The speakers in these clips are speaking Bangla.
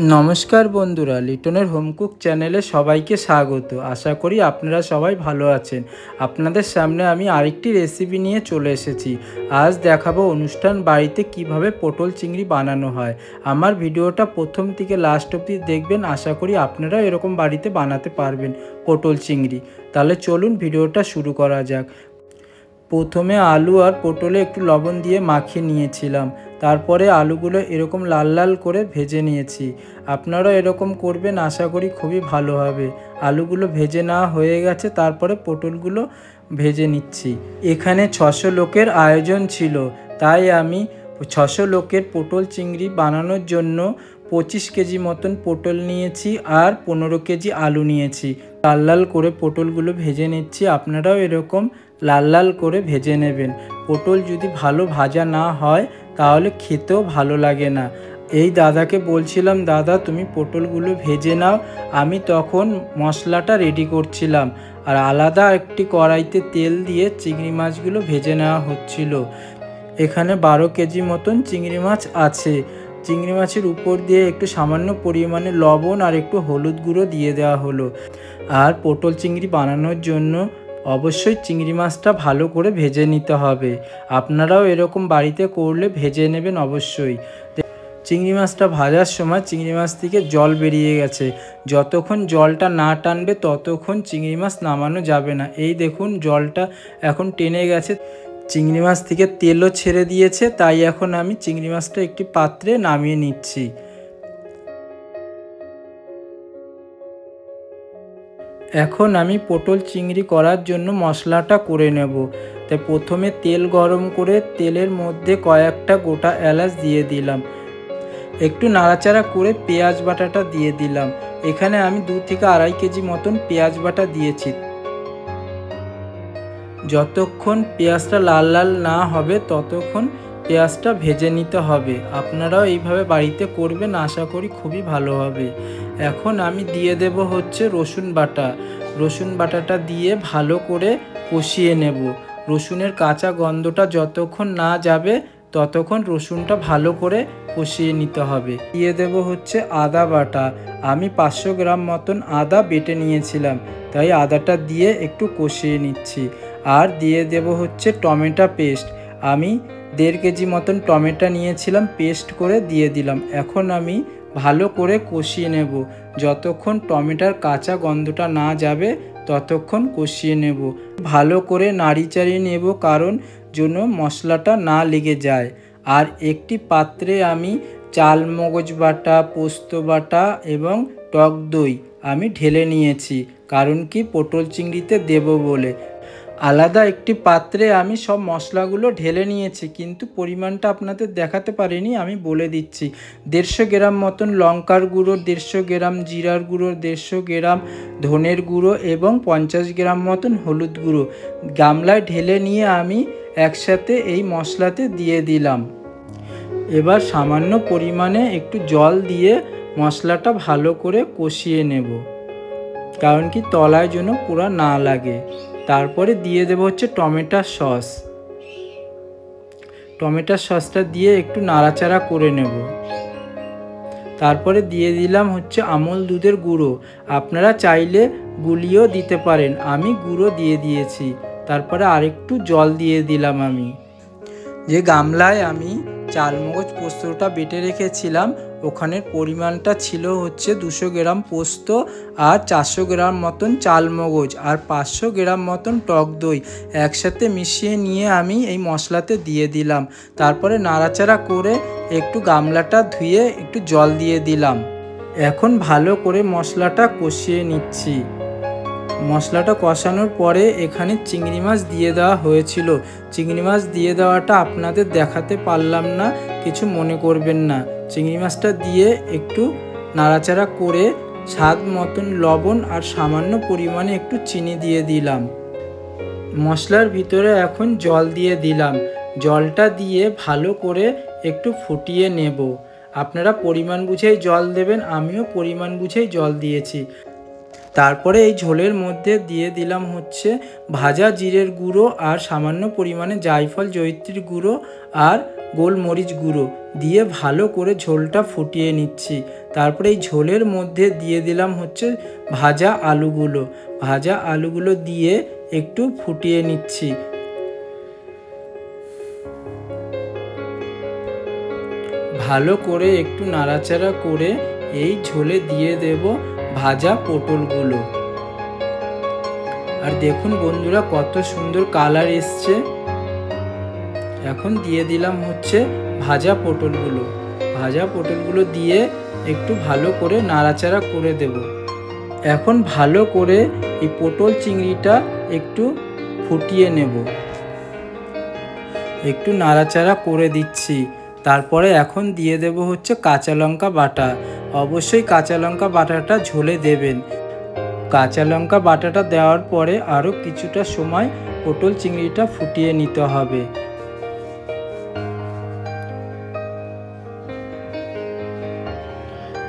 নমস্কার বন্ধুরা, লিটনের হোমকুক চ্যানেলে সবাইকে স্বাগত। আশা করি আপনারা সবাই ভালো আছেন। আপনাদের সামনে আমি আরেকটি রেসিপি নিয়ে চলে এসেছি। আজ দেখাবো অনুষ্ঠান বাড়িতে কিভাবে পটল চিংড়ি বানানো হয়। আমার ভিডিওটা প্রথম থেকে লাস্ট অবধি দেখবেন। আশা করি আপনারা এরকম বাড়িতে বানাতে পারবেন পটল চিংড়ি। তাহলে চলুন ভিডিওটা শুরু করা যাক। প্রথমে আলু আর পটলে একটু লবণ দিয়ে মাখিয়ে নিয়েছিলাম। তারপরে আলুগুলো এরকম লাল লাল করে ভেজে নিয়েছি। আপনারা এরকম করবেন, আশা করি খুবই ভালো হবে। আলুগুলো ভেজে নেওয়া হয়ে গেছে, তারপরে পটলগুলো ভেজে নিচ্ছি। এখানে 600 লোকের আয়োজন ছিল, তাই আমি 600 লোকের পটল চিংড়ি বানানোর জন্য 25 কেজি মতন পটল নিয়েছি আর 15 কেজি আলু নিয়েছি। লাল লাল করে পটলগুলো ভেজে নিচ্ছি। আপনারাও এরকম লাল লাল করে ভেজে নেবেন। পটল যদি ভালো ভাজা না হয় তাহলে খেতেও ভালো লাগে না। এই দাদাকে বলছিলাম, দাদা তুমি পটলগুলো ভেজে নাও। আমি তখন মশলাটা রেডি করছিলাম আর আলাদা একটি কড়াইতে তেল দিয়ে চিংড়ি মাছগুলো ভেজে নেওয়া হচ্ছিল। এখানে 12 কেজি মতন চিংড়ি মাছ আছে। চিংড়ি মাছের উপর দিয়ে একটু সামান্য পরিমাণে লবণ আর একটু হলুদ গুঁড়ো দিয়ে দেওয়া হলো। আর পটল চিংড়ি বানানোর জন্য অবশ্যই চিংড়ি মাছটা ভালো করে ভেজে নিতে হবে। আপনারাও এরকম বাড়িতে করলে ভেজে নেবেন অবশ্যই। চিংড়ি মাছটা ভাজার সময় চিংড়ি মাছ থেকে জল বেরিয়ে গেছে। যতক্ষণ জলটা না টানবে ততক্ষণ চিংড়ি মাছ নামানো যাবে না। এই দেখুন জলটা এখন টেনে গেছে, চিংড়ি মাছ থেকে তেলও ছেড়ে দিয়েছে। তাই এখন আমি চিংড়ি মাছটা একটি পাত্রে নামিয়ে নিচ্ছি। এখন আমি পটল চিংড়ি করার জন্য মশলাটা করে নেব। তাই প্রথমে তেল গরম করে তেলের মধ্যে কয়েকটা গোটা এলাচ দিয়ে দিলাম। একটু নাড়াচাড়া করে পেঁয়াজ বাটাটা দিয়ে দিলাম। এখানে আমি 2 থেকে আড়াই কেজি মতন পেঁয়াজ বাটা দিয়েছি। যতক্ষণ পেঁয়াজটা লাল লাল না হবে ততক্ষণ পেঁয়াজটা ভেজে নিতে হবে। আপনারাও এইভাবে বাড়িতে করবেন, আশা করি খুবই ভালো হবে। এখন আমি দিয়ে দেব হচ্ছে রসুন বাটা। রসুন বাটাটা দিয়ে ভালো করে কষিয়ে নেব। রসুনের কাঁচা গন্ধটা যতক্ষণ না যাবে ততক্ষণ রসুনটা ভালো করে কষিয়ে নিতে হবে। দিয়ে দেব হচ্ছে আদা বাটা। আমি 500 গ্রাম মতন আদা বেটে নিয়েছিলাম, তাই আদাটা দিয়ে একটু কষিয়ে নিচ্ছি। আর দিয়ে দেব হচ্ছে টমেটো পেস্ট। আমি 1.5 কেজি মতন টমেটো নিয়েছিলাম, পেস্ট করে দিয়ে দিলাম। এখন আমি ভালো করে কষিয়ে নেব। যতক্ষণ টমেটোর কাঁচা গন্ধটা না যাবে ততক্ষণ কষিয়ে নেব। ভালো করে নাড়ি চাড়িয়ে নেব, কারণ যেন মশলাটা না লেগে যায়। আর একটি পাত্রে আমি চাল মগজ বাটা, পোস্ত বাটা এবং টক দই আমি ঢেলে নিয়েছি, কারণ কি পটল চিংড়িতে দেব বলে। আলাদা একটি পাত্রে আমি সব মশলাগুলো ঢেলে নিয়েছি, কিন্তু পরিমাণটা আপনাদের দেখাতে পারিনি, আমি বলে দিচ্ছি। 150 গ্রাম মতন লঙ্কার গুঁড়ো, 150 গ্রাম জিরার গুঁড়ো, 150 গ্রাম ধনের গুঁড়ো এবং 50 গ্রাম মতন হলুদ গুঁড়ো গামলায় ঢেলে নিয়ে আমি একসাথে এই মশলাতে দিয়ে দিলাম। এবার সামান্য পরিমাণে একটু জল দিয়ে মশলাটা ভালো করে কষিয়ে নেব, কারণ কি তলায় যেন পুরো না লাগে। তারপরে দিয়ে দেব হচ্ছে টমেটো সস। টমেটো সসটা দিয়ে একটু নাড়াচাড়া করে নেব। তারপরে দিয়ে দিলাম হচ্ছে আমুল দুধের গুঁড়ো। আপনারা চাইলে গুলিও দিতে পারেন, আমি গুঁড়ো দিয়ে দিয়েছি। তারপরে আরেকটু জল দিয়ে দিলাম। আমি যে গামলায় আমি চালমগজ পোস্তটা বেটে রেখেছিলাম ওখানের পরিমাণটা ছিল হচ্ছে 200 গ্রাম পোস্ত আর 400 গ্রাম মতন চালমগজ আর 500 গ্রাম মতন টক দই একসাথে মিশিয়ে নিয়ে আমি এই মশলাতে দিয়ে দিলাম। তারপরে নাড়াচাড়া করে একটু গামলাটা ধুয়ে একটু জল দিয়ে দিলাম। এখন ভালো করে মশলাটা কষিয়ে নিচ্ছি। মশলাটা কষানোর পরে এখানে চিংড়ি মাছ দিয়ে দেওয়া হয়েছিল। চিংড়ি মাছ দিয়ে দেওয়াটা আপনাদের দেখাতে পারলাম না, কিছু মনে করবেন না। চিংড়ি মাছটা দিয়ে একটু নাড়াচাড়া করে স্বাদ মতন লবণ আর সামান্য পরিমাণে একটু চিনি দিয়ে দিলাম। মশলার ভিতরে এখন জল দিয়ে দিলাম। জলটা দিয়ে ভালো করে একটু ফুটিয়ে নেব। আপনারা পরিমাণ বুঝেই জল দেবেন, আমিও পরিমাণ বুঝেই জল দিয়েছি। তারপরে এই ঝোলের মধ্যে দিয়ে দিলাম হচ্ছে ভাজা জিরের গুঁড়ো আর সামান্য পরিমাণে জায়ফল জয়িত্রীর গুঁড়ো আর গোলমরিচ গুঁড়ো দিয়ে ভালো করে ঝোলটা ফুটিয়ে নিচ্ছি। তারপরে এই ঝোলের মধ্যে দিয়ে দিলাম হচ্ছে ভাজা আলুগুলো। ভাজা আলুগুলো দিয়ে একটু ফুটিয়ে নিচ্ছি। ভালো করে একটু নাড়াচাড়া করে এই ঝোলে দিয়ে দেব ভাজা পটলগুলো। আর দেখুন বন্ধুরা কত সুন্দর কালার এসছে। এখন দিয়ে দিলাম হচ্ছে ভাজা পটলগুলো। ভাজা পটলগুলো দিয়ে একটু ভালো করে নাড়াচাড়া করে দেব। এখন ভালো করে এই পটল চিংড়িটা একটু ফুটিয়ে নেব। একটু নাড়াচাড়া করে দিচ্ছি। তারপরে এখন দিয়ে দেব হচ্ছে কাঁচা লঙ্কা বাটা। অবশ্যই কাঁচা লঙ্কা বাটাটা ঝোলে দেবেন। কাঁচা লঙ্কা বাটাটা দেওয়ার পরে আরও কিছুটা সময় পটল চিংড়িটা ফুটিয়ে নিতে হবে।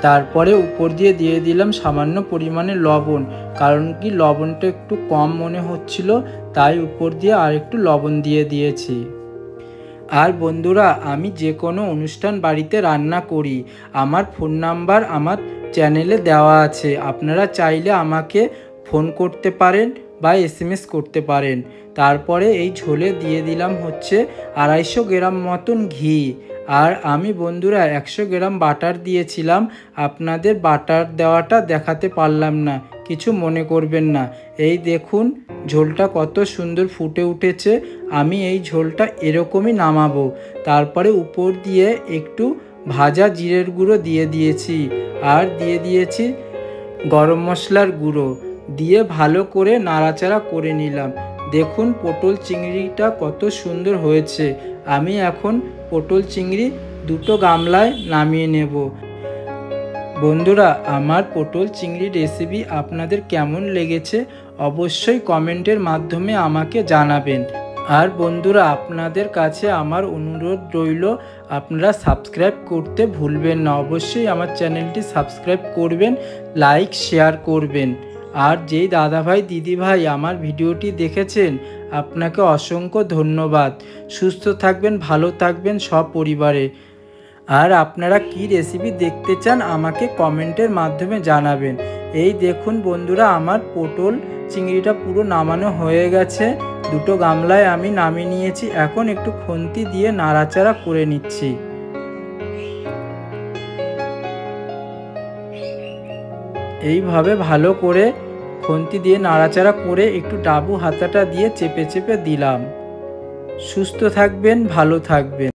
তারপরে উপর দিয়ে দিলাম সামান্য পরিমাণে লবণ, কারণ কি লবণটা একটু কম মনে হচ্ছিল, তাই উপর দিয়ে আর একটু লবণ দিয়ে দিয়েছি। আর বন্ধুরা, আমি যে কোনো অনুষ্ঠান বাড়িতে রান্না করি, আমার ফোন নাম্বার আমার চ্যানেলে দেওয়া আছে। আপনারা চাইলে আমাকে ফোন করতে পারেন বা SMS করতে পারেন। তারপরে এই ঝোলে দিয়ে দিলাম হচ্ছে 250 গ্রাম মতন ঘি। আর আমি বন্ধুরা 100 গ্রাম বাটার দিয়েছিলাম। আপনাদের বাটার দেওয়াটা দেখাতে পারলাম না, কিছু মনে করবেন না। এই দেখুন ঝোলটা কত সুন্দর ফুটে উঠেছে। আমি এই ঝোলটা এরকমই নামাবো। তারপরে উপর দিয়ে একটু ভাজা জিরের গুঁড়ো দিয়ে দিয়েছি, আর দিয়ে দিয়েছি গরম মশলার গুঁড়ো দিয়ে ভালো করে নাড়াচাড়া করে নিলাম। দেখুন পটল চিংড়িটা কত সুন্দর হয়েছে। আমি এখন পটল চিংড়ি দুটো গামলায় নামিয়ে নেব। বন্ধুরা, আমার পটল চিংড়ি রেসিপি আপনাদের কেমন লেগেছে অবশ্যই কমেন্টের মাধ্যমে আমাকে জানাবেন। আর বন্ধুরা, আপনাদের কাছে আমার অনুরোধ রইল, আপনারা সাবস্ক্রাইব করতে ভুলবেন না। অবশ্যই আমার চ্যানেলটি সাবস্ক্রাইব করবেন, লাইক শেয়ার করবেন। আর যেই দাদাভাই দিদিভাই আমার ভিডিওটি দেখেছেন, আপনাকে অসংখ্য ধন্যবাদ। সুস্থ থাকবেন, ভালো থাকবেন সপরিবারে। আর আপনারা কি রেসিপি দেখতে চান আমাকে কমেন্টের মাধ্যমে জানাবেন। এই দেখুন বন্ধুরা, আমার পটল চিংড়িটা পুরো নামানো হয়ে গেছে। দুটো গামলায় আমি নামিয়ে নিয়েছি। এখন একটু খুন্তি দিয়ে নাড়াচাড়া করে নিচ্ছি। এইভাবে ভালো করে খুন্তি দিয়ে নাড়াচাড়া করে একটু ডাবু হাতাটা দিয়ে চেপে চেপে দিলাম। সুস্থ থাকবেন, ভালো থাকবেন।